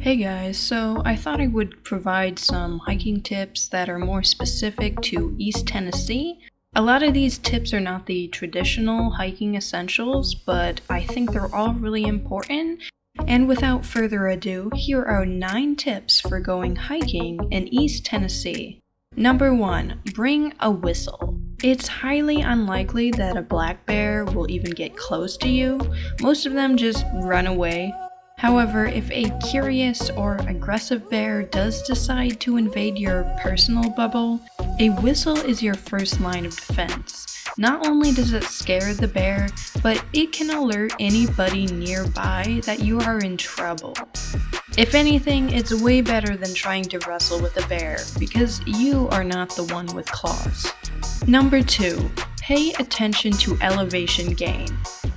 Hey guys, so I thought I would provide some hiking tips that are more specific to East Tennessee. A lot of these tips are not the traditional hiking essentials, but I think they're all really important. And without further ado, here are 9 tips for going hiking in East Tennessee. Number 1, bring a whistle. It's highly unlikely that a black bear will even get close to you. Most of them just run away. However, if a curious or aggressive bear does decide to invade your personal bubble, a whistle is your first line of defense. Not only does it scare the bear, but it can alert anybody nearby that you are in trouble. If anything, it's way better than trying to wrestle with a bear, because you are not the one with claws. Number 2, pay attention to elevation gain.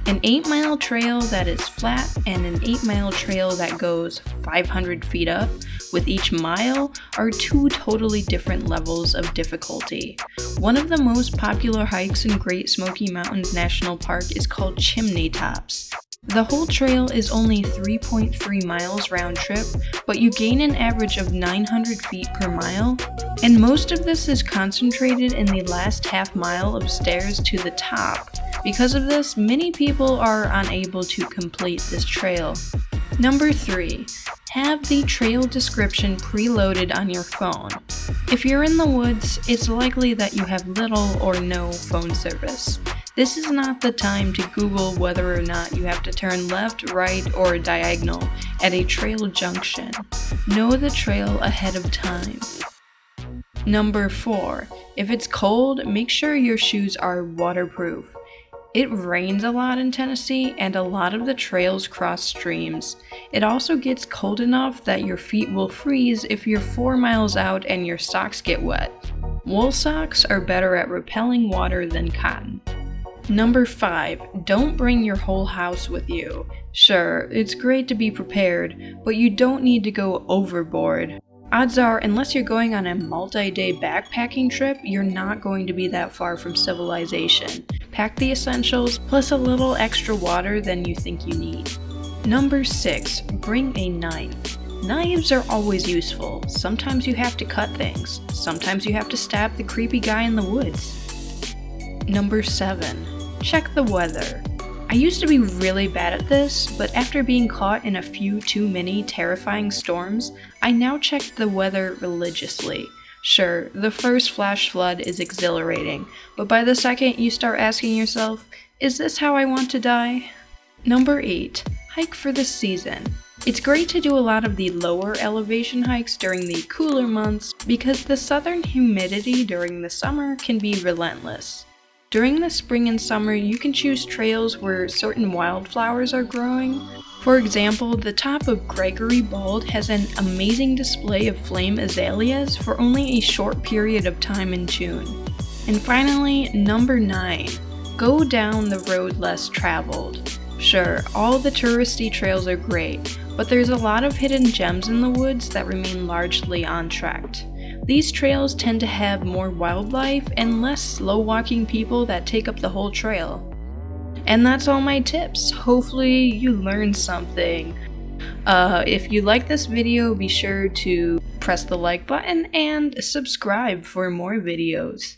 An 8-mile trail that is flat and an 8-mile trail that goes 500 feet up with each mile are 2 totally different levels of difficulty. One of the most popular hikes in Great Smoky Mountains National Park is called Chimney Tops. The whole trail is only 3.3 miles round trip, but you gain an average of 900 feet per mile, and most of this is concentrated in the last half mile of stairs to the top. Because of this, many people are unable to complete this trail. Number 3, have the trail description preloaded on your phone. If you're in the woods, it's likely that you have little or no phone service. This is not the time to Google whether or not you have to turn left, right, or diagonal at a trail junction. Know the trail ahead of time. Number 4, if it's cold, make sure your shoes are waterproof. It rains a lot in Tennessee, and a lot of the trails cross streams. It also gets cold enough that your feet will freeze if you're 4 miles out and your socks get wet. Wool socks are better at repelling water than cotton. Number 5, don't bring your whole house with you. Sure, it's great to be prepared, but you don't need to go overboard. Odds are, unless you're going on a multi-day backpacking trip, you're not going to be that far from civilization. Pack the essentials, plus a little extra water than you think you need. Number 6, bring a knife. Knives are always useful. Sometimes you have to cut things. Sometimes you have to stab the creepy guy in the woods. Number 7, check the weather. I used to be really bad at this, but after being caught in a few too many terrifying storms, I now check the weather religiously. Sure, the first flash flood is exhilarating, but by the second you start asking yourself, is this how I want to die? Number 8, hike for the season. It's great to do a lot of the lower elevation hikes during the cooler months because the southern humidity during the summer can be relentless. During the spring and summer, you can choose trails where certain wildflowers are growing. For example, the top of Gregory Bald has an amazing display of flame azaleas for only a short period of time in June. And finally, number 9, go down the road less traveled. Sure, all the touristy trails are great, but there's a lot of hidden gems in the woods that remain largely untracked. These trails tend to have more wildlife and less slow-walking people that take up the whole trail. And that's all my tips. Hopefully you learned something. If you like this video, be sure to press the like button and subscribe for more videos.